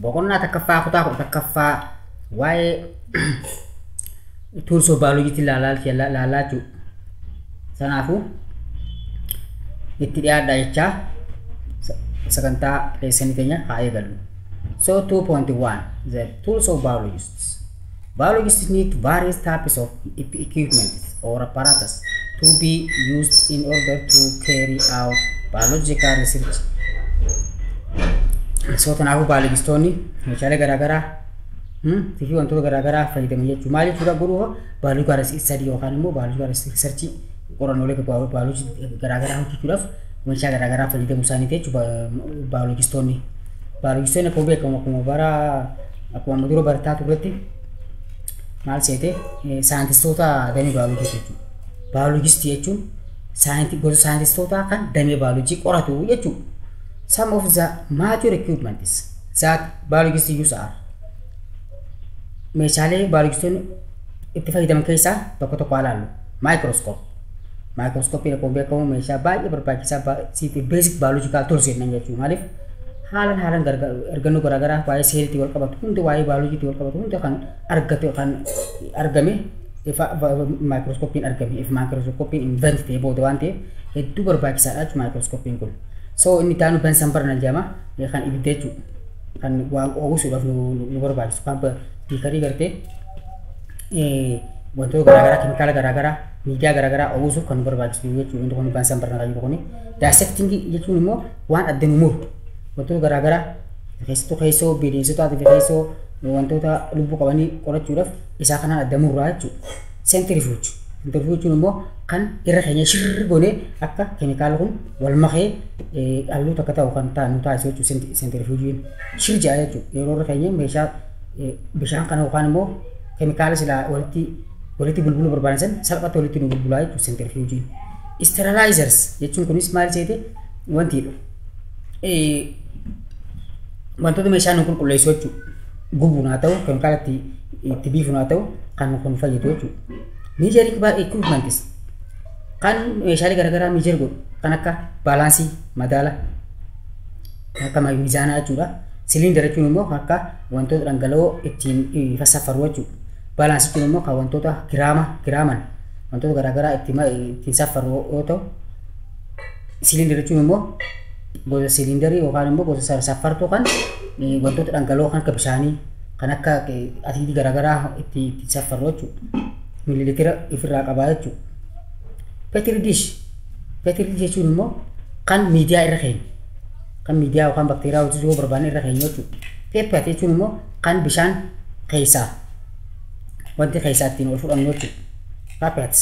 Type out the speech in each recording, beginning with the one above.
boqonnaa takkaffaa kutaa kudha takkaffaa waa'ee tools of biology ilaalaa jiru. Kanaafuu itti dhiyaadha jechaa sagantaa leessanii keenya haa eegallu. So 2.1 the tools of biologists. Biologists need various types of equipment or apparatus to be used in order to carry out biological research. So kanaafuu biologistoonni meeshaalee garaagaraa fi wantoota garaagaraa fayyadamu jechuudha. Maal jechuudha guruufa biological research yookaan immoo biological research qorannoolee bioloojii garaagaraa hojjechuudhaaf meeshaa garaagaraa fayyadamu isaaniiti jechuudha biologistoonni. Biologistoonni akkuma beekamu akkuma dura barataa turretti maal seete saayintistoota damee bioloojii jechuudha. Biologistii jechuun gosa saayintistoota kan damee bioloojii qoratu jechuudha. Some of the major equipments that biologists use are meeshaalee biologistoonni itti fayyadaman keessaa tokko haa ilaallu. Microscope. Microscope akkuma beekamu meeshaa baay'ee barbaachisaa basic biological tools jedhaman jechuudha. Maaliif haalaan argannoo garaagaraa waa'ee seeliitti wal qabatu hundi waa'ee bioloojiitti wal qabatu hundi kan argame microscopiin argame microscopiin invent ta'ee booda waan ta'eef hedduu barbaachisaadha jechuudha microscopiin kun. So inni taanu Bunsen burner jedhama kan ibidda jechuudha. Kan waan oomisuudhaaf nu barbaachisu kan biikarii gartee wantoota garaagaraa keemikaala garaagaraa miidiyaa garaagaraa oomisuuf kan nu barbaachisu jechuudha. Inni kun Bunsen burner kan jedhu kuni. Dissecting jechuun immoo waan adda nu muru wantoota garaagaraa keessoo bineensotaa fi keessoo wantoota lubbuu qabanii qorachuudhaaf isaa kanaan adda murraa jechuudha. Centrifuge. Centrifuge jechuun immoo kan irra keenya shirri goonee akka keemikaala kun wal makee halluu takka ta'u kan nu taasisu jechuudha. Centrifugiin shirri ja'a jechuudha. Yeroo irra keenya meeshaa bishaan kana yookaan immoo keemikaala silaa walitti bulbuluu barbaadan salphatti walitti nu bulbulaa jechuudha centrifugiin. Sterilizers jechuun kunis maal seete wantiidha. Wantoota meeshaa nu qulqulleessu jechuudha. Gubuun haa ta'u keemikaala itti biifuun haa ta'u kan kun fayyadu jechuudha. Measuring equipments kan meeshaalee garaagaraa measure godhu kan akka baalaansii madaala akka miizaanaa jechuudha. Siliindara jechuun immoo akka wantoota dhangala'oo ittiin safarru jechuudha. Baalaansii jechuun immoo kan wantoota giraaman wantoota garaagaraa ittiin safarru yoo ta'u, siliindara jechuun immoo gosa siliindarii yookaan immoo gosa safartuu kan wantoota dhangala'oo kan akka bishaanii kan akka asiidii garaagaraa itti safarru jechuudha. Mililitira ofirraa qabaa jechuudha. Petri dish jechuun immoo kan miidiyaa irra keenya kan miidiyaa yookaan bakteeriyaa hojjetu yoo barbaanne irra keenya jechuudha. Pipette jechuun immoo kan bishaan keessaa wanti keessaa ittiin ol fudhannu jechuudha. Pipette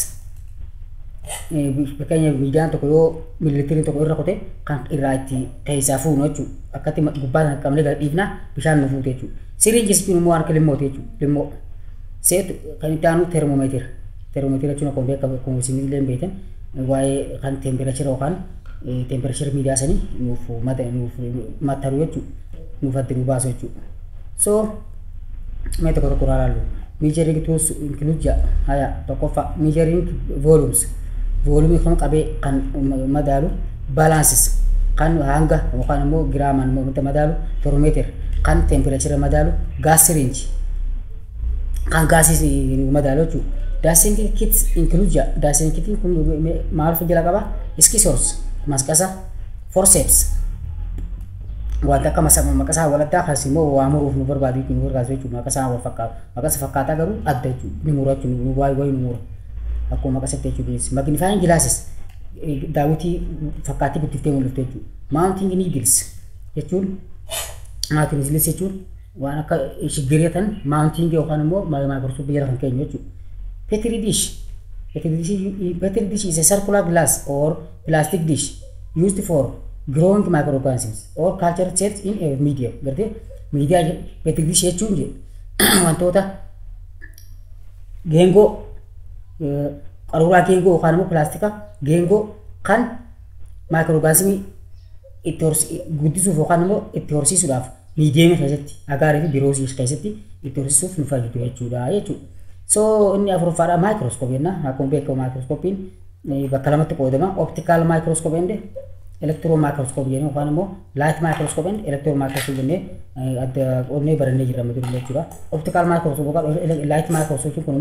fakkeenya miidiyaan tokko yoo mililitiriin tokko irra qote kan irraa itti keessaa fuunu jechuudha. Akkatti gubbaa sana qabnee gadi dhiifnaa bishaan nu fuute jechuudha. Sirinjii jechuun immoo harka limmooti jechuudha. Limmoo seetu kan itti aanu termomeetira. Termomeetira jechuun akkuma beekamu akkuma isin illee beektan waa'ee kan tempereechira yookaan tempereechira miidiyaa sanii nuuf maxxanu jechuudha. Nuuf adda nu baasu jechuudha. So mee tokko ilaallu. Measuring tools include tokkoffaa measuring volumes. Volume kan qabee kan madaalu balances kan hanga yookaan immoo giraaman madaalu thermometer kan tempereechira madaalu gas syringe kan gaasii madaalu jechuudha. Dissecting kits include dissecting kit kun maal fajjala qaba? Scissors, masqasa, forceps. Wanta akka maqasaa waladdaa kan immoo waa muruuf nu barbaadu jechuudha. Maqasaa wal fakkaatu. Maqasa fakkaataa garuu adda jechuudha. Ni mura jechuudha. Waayii nu mura. Akkuma maqasatti jechuudha. Magnifying glasses daawwitii fakkaattii guddiftee mul'ifte jechuudha. Mounting needles jechuun waan akka shiggireetan mounting yookaan immoo microscope jala kan keenyu jechuudha. Petri dish is a circular glass or plastic dish used for growing microorganisms or culture cells in a medium. Gartee miidiyaa petri dish jechuun wantoota geengoo qaruuraa geengoo yookaan immoo pilaastika geengoo kan microorganismii itti guddisuuf yookaan immoo itti horsiisuudhaaf miidiyeemii keessatti agaarii fi biroosii keessatti itti horsiisuuf nu fayyadu jechuudha. So inni afuraffaadha microscope jenna. Akkuma beekamu microscopiin bakka lamatti qoodama. Optical microscope and electron microscope jennu yookaan immoo light microscope and electron microscope jennee adda qoodnee barannee jirra mata duree jechuudha. Optical microscope yookaan light microscope kun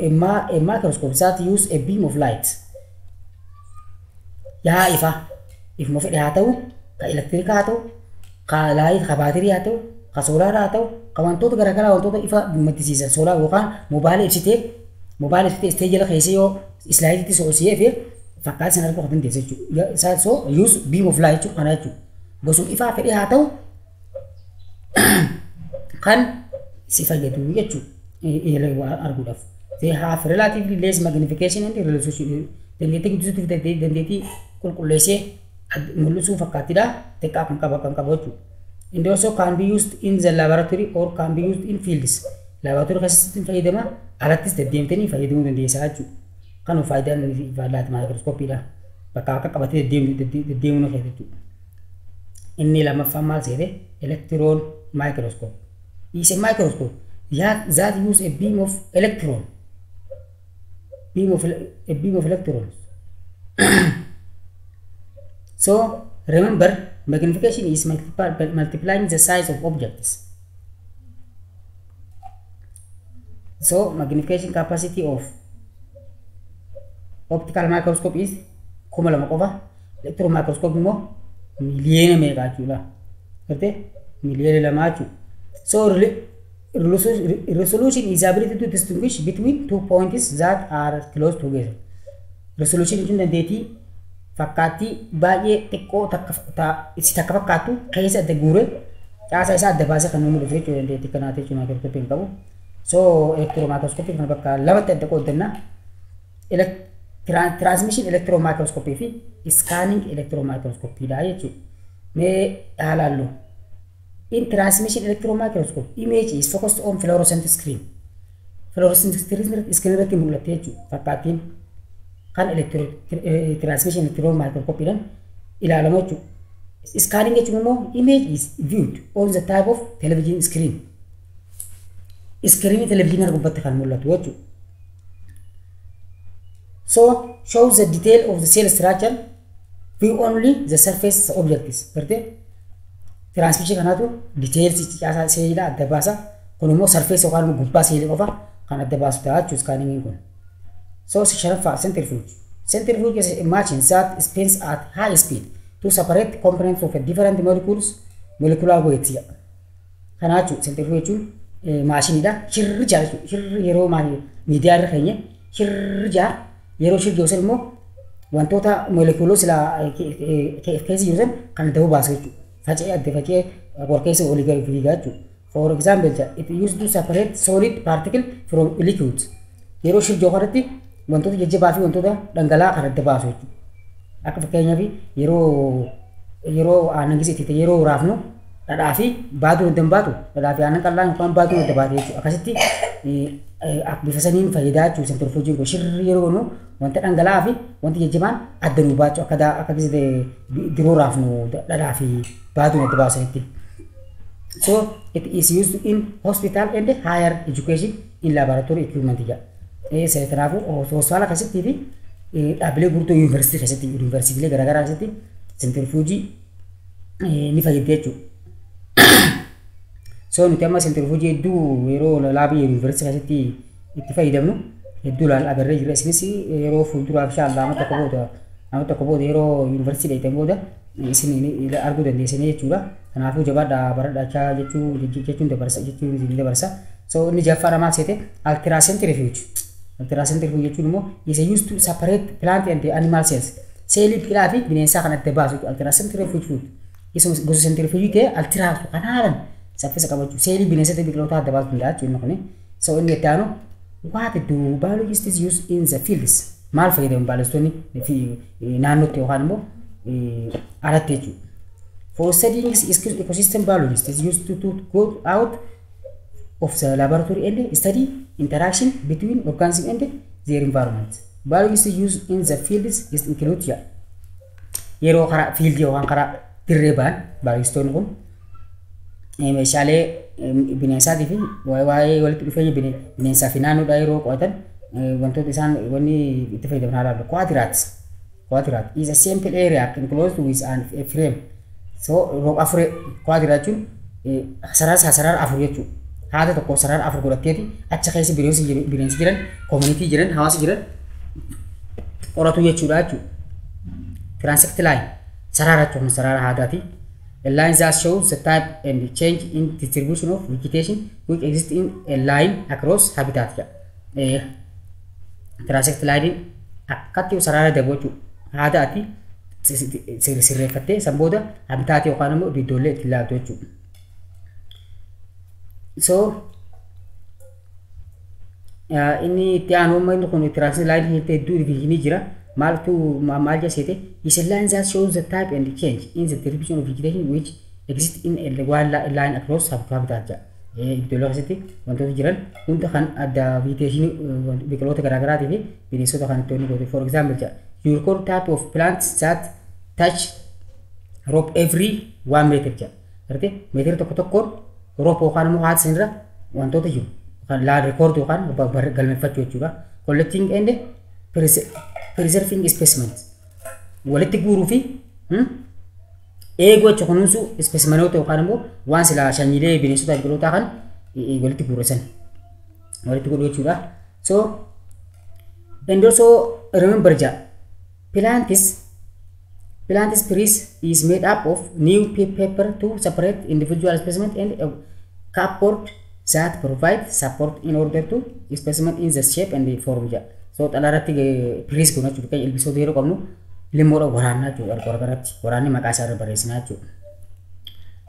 immoo a microscope that use a beam of light. Yaa ifuma fedhe haa ta'u, ka elektirika haa ta'u, ka light ka baatirii haa ta'u, ka soolaara haa ta'u, ka wantoota garaagaraa wantoota ifa maddisiisan soolaar yookaan moobaayila ibsitee istee jala keessee yoo islaayidiitti soosiyee fi fakkaata sana arguu dandeessa jechuudha. Isaa so use beam of light jechuudha kana jechuudha. Gosuma ifaa fedhe haa ta'u kan si fayyadu jechuudha arguudhaaf. They have relatively less magnification and resolution. Dandeettii guddisuuf dandeettii qulqulleessee mul'isuu fakkaattiidha xiqqaa kan qabu jechuudha. And also can be used in the laboratory or can be used in fields. Laboratory keessatti fayyadama alattis deddeemtanii fayyadamuu dandeessaa jechuudha. Kan faayidaan light microscope bakka akka qabatee deddeemuu na fayyada jechuudha. Inni lammaffaan maal seete electron microscope. Is a microscope that use a beam of electrons. So remember, magnification is multiplying the size of objects. So magnification capacity of optical microscope is kuma lama qofa. Electron microscope immoo miliyeena meeqa jechuudha. Gartee miliyeena lama jechuudha. So resolution is ability to distinguish between two points that are close together. Resolution jechuun dandeettii fakkaattii baay'ee xiqqoo takka fakkaattu keessa adda guuree caasaa isaa adda baasee kan nu mul'isu jechuudha dandeettii kanaati jechuudha microscope hin qabu. So electron microscope kan bakka lamatti adda qooddanna. Transmission electron microscope fi scanning electron microscope dha jechuudha. Mee ilaallu. In transmission electron microscope, image is focused on fluorescent screen. Fluorescent screen irratti mul'atte jechuudha. Fakkaattiin kan transmission electron microscope dhaan ilaalamu jechuudha. Scanning jechuun immoo image is viewed on the type of television screen. Screen television gubbatti kan mul'atu jechuudha. So shows the detail of the cell structure, view only the surface objects. Gartee transmission kanaatu details caasaa seelaa adda baasa. Kun immoo surface yookaan gubbaa seelii qofa kan adda baasu ta'a jechuudha scanning kun. So sharafa centrifuge. Centrifuge is a machine that spins at high speed to separate components of different molecular weights. Kana jechuudha centrifuge jechuun maashiniidha. Shirri jaa jechuudha. Shirri yeroo miidiyaa irra keenya shirri jaa yeroo shirri yoo immoo wantoota molecular sila keessa jiran kan adda baasu jechuudha. Facee warqeessa olii gadi fiigaa jechuudha. For example, it used to separate solid particle from liquids. Yeroo shirri kanatti wantoota jajjabaa fi wantoota dhangala'aa kan adda baasu jechuudha. Akka fakkeenyaaf yeroo aannan gisee yeroo raafnu dhadhaa fi baaduu adda baatu dhadhaa fi aannan qal'aan yookaan baaduu adda baate jechuudha. Akkasitti bifa saniin fayyadaa jechuudha centrifuge kun shirri yeroo nu wanta dhangala'aa fi wanti jajjabaan adda nu baachu akka gisee diroo raafnu dhadhaa fi baaduu adda baasanitti. So it is used in hospital and higher education in laboratory equipment. Seetanaafu hospitaala keessatti fi dhaabbilee gurguddoo yuunivarsiitiilee garaagaraa keessatti centrifuge ni fayyaddi jechuudha. So nuti amma centrifuge hedduu yeroo laabii yuunivarsiitii keessatti itti fayyadamnu hedduu agarree jirra. Isinis yeroo fuulduraaf inshallah amma tokko booda yeroo yuunivarsiitii dheeytan booda isin arguu dandeessanii jechuudha. Kanaafuu jabaadhaa baradhaa jechuun dabarsa. So inni jaffaadha maal seete ultracentrifuge. Ultracentrifuge jechuun immoo is used to separate plant and animal cells. Seelii biqilaa fi bineensaa kan adda baasu ultracentrifuge. Isuma gosa centrifuge ta'e ultra kanaalan saffisa qabachuu seelii bineensota biqiloota adda baasuu danda'a jechuudha kuni. So inni itti aanu what do biologists use in the fields? Maal fayyadamu biologistoonni naannootti yookaan immoo alatti jechuudha. For studying ecosystem, biologists used to go out of the laboratory and study interaction between organisms and their environment. Biologists use in the fields include yeroo karaa field yookaan karaa dirree ba'an biologistoonni kun meeshaalee bineensaatii fi waa'ee walitti dhufeenya bineensaa fi naannoodhaa yeroo qo'atan wantoota isaan wanni itti fayyadaman haala quadrants quadrant is a simple area enclosed with a frame. So roog afur quadrant jechuun sarara afur jechuudha. Haala tokko sarara afur godhatteeti achi keessa bineensi jiran, community jiran, hawaasa jiran qoratu jechuudha jechuudha. Transect line sarara jechuun sarara haadaati. A line that shows the type and change in distribution of vegetation which exists in a line across habitat. Transect line akkatti sarara dabochu haadaati sirreeffattee san booda habitaati yookaan immoo iddoolee itti ilaaltu jechuudha. So inni itti aanu inni kun transect line hedduu divisionii jira. Maal jessete is a line that shows the type and change in the distribution of vegetation which exists in a line across habitat. Iddoolee keessatti wantoota jiran hunda kan adda vegetation biqiloota garaagaraatii fi bineensota kan itti godhe. For example, you record type of plants that touch rope every 1 meter. Argite meetira tokkoon rope yookaan immoo haati sanirra wantoota jiru kan la record yookaan galmeeffachuu jechuudha. Collecting and preserving specimens walitti guuruu fi eeguu jechuun kunuunsu specimenoota yookaan immoo waan sila sanyiilee bineensota biqilootaa kan walitti guurasan walitti godhuu jechuudha. So and also remember plantis trees is made up of new paper to separate individual specimens and a cupboard that provide support in order to specimen in the shape and the form. So talaratti trees kun jechuudha kan ilbisoota yeroo qabnu limmoodha waraanaa jechuudha gargaraatti waraanni maqaa isaa irra barreessinaa jechuudha.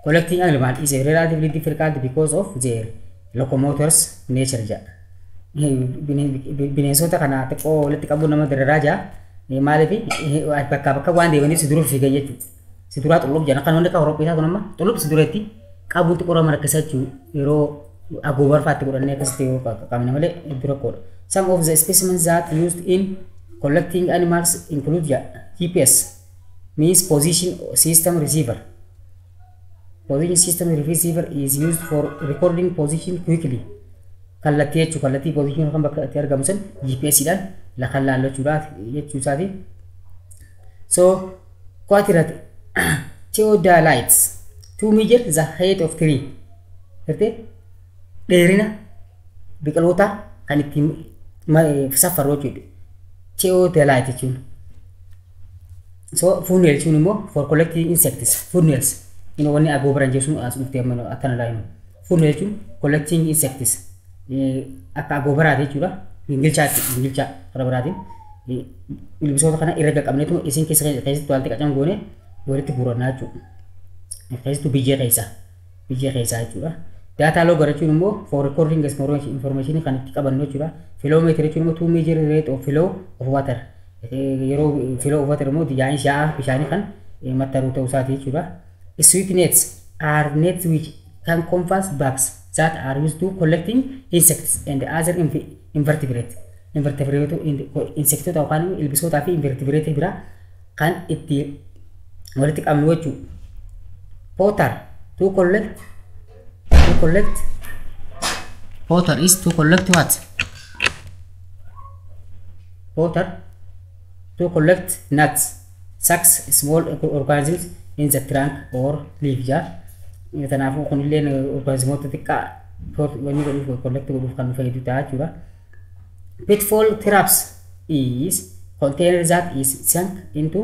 Collecting animals is relatively difficult because of their locomotors nature jedha. Bineensota kana xiqqoo walitti qabuun nama dararaa jaa maaliif bakka waan deemaniif si duruuf fiigan jechuudha. Si duraa xullub jedha kan wanti akka Awurooppaa kun amma xullub si dureetti qabuun xiqqoo nama rakkisa jechuudha yeroo agoobar fa'aatti godhannee akkasitti yoo qabne malee dura qoodha. Some of the specimens that used in collecting animals include GPS, means position system receiver. Position system receiver is used for recording position quickly. Kallattii jechuun kallattii position kan bakka itti argamu san GPS dhaan lafa laallachuudhaaf jechuusaati. So quadrant theodolites to measure the height of tree. Dheerina biqiloota kan ittiin safaroo jechuudha. Theodolite jechuun. So funnel jechuun immoo for collecting insects. Funnels inni wanni agoobaran jechuun as dhuftee akkana laayinu. Funnel jechuun collecting insects. Akka agoobaraati jechuudha. Gingilchaa karaa biraatiin ilbisoota kana irra qabneetu isin keessatti walitti qacamu goone walitti guurannaa jechuudha. Keessattuu biyyee keessaa jechuudha. Data log jechuun immoo for recording information kan itti qabannu jechuudha. Flowmeter jechuun immoo to measure rate of flow of water. Yeroo flow of water immoo yaa'in shaa'aa bishaanii kan maxxanuu ta'uu isaati jechuudha. Sweep nets are nets which can compass bags that are used to collecting insects and other invertebrate. Insektota yookaan ilbisootaa fi invertebrate biraa kan itti walitti qabnu jechuudha. Potter to collect Potter is to collect what? Potter to collect nuts, sacs, small organisms in the trunk or leaf jar. Tanaafuu kunilleen organismoota xiqqaa wanni godhuuf collect godhuuf kan fayyadu ta'a jechuudha. Pitfall traps is container that is sunk into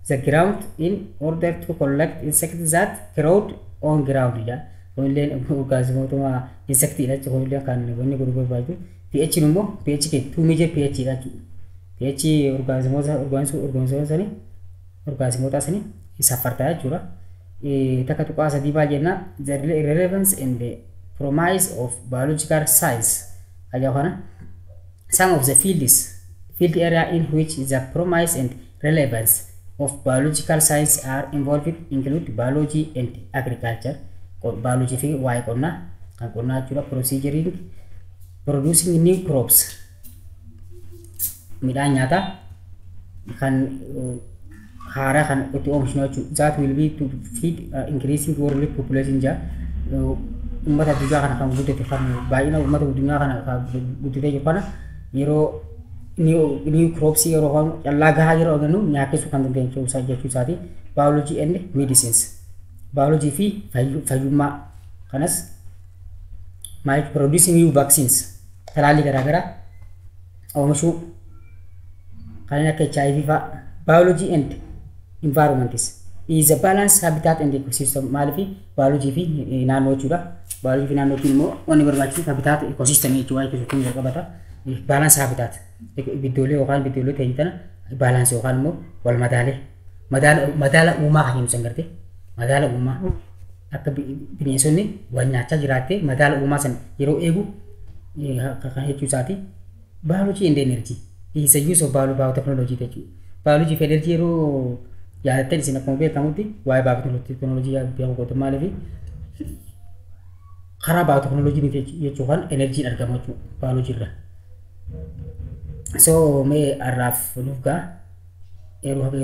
the ground in order to collect insects that crowd on ground. Kunilleen organismootuma insectiidha jechuudha. Kunilleen kan wanni godhuuf barbaadu. pH immoo pH ke 2 major pH dha jechuudha. pH organismoota sanii safartaa jechuudha. Takka tuqaa sadii baal jenna the relevance and the promise of biological science. Ajaa some of the field area in which the promise and relevance of biological science are involved include biology and agriculture. Biology fi waa'ee qonnaa kan qonnaa jechuudha. Proceduring producing new crops midhaan nyaataa kan haaraa kan itti oomishnu jechuudha. That will be to feed increasing world population jaa ummata addunyaa kana kan guddate kan baay'ina ummata addunyaa kana kan guddate jiru kana yeroo new crops yeroo waan callaa gahaa yeroo argannu nyaachisuu kan dandeenyu jechuu isaati. Biology and medicines. Biology fi fayyummaa kanas maal producing new vaccines talaallii garaagaraa oomishuu kanneen akka HIV fa'a. Biology and environmentis is a balanced habitat and ecosystem. Maaliif biology fi naannoo jechuudha. Biology fi naannoo immoo wanni barbaachisu habitat ecosystem jechuudha. Ecosystem qabata. Balance habitat biddoolee yookaan biddoolee ta'e tana balance yookaan immoo wal madaalee madaala uumaa kan himsan garte madaala uumaa akka bineensonni waan nyaachaa jiraatte madaala uumaa san yeroo eegu kan jechuu isaati. Biology and energy is a use of biotechnology jechuudha. Biology fi energy yeroo yaadatte isin akkuma beekamutti waa'ee biotechnology beeku maaliif karaa biotechnology jechuun kan energy argamu jechuudha biology irraa. So mee arraaf nuuf gaa yeroo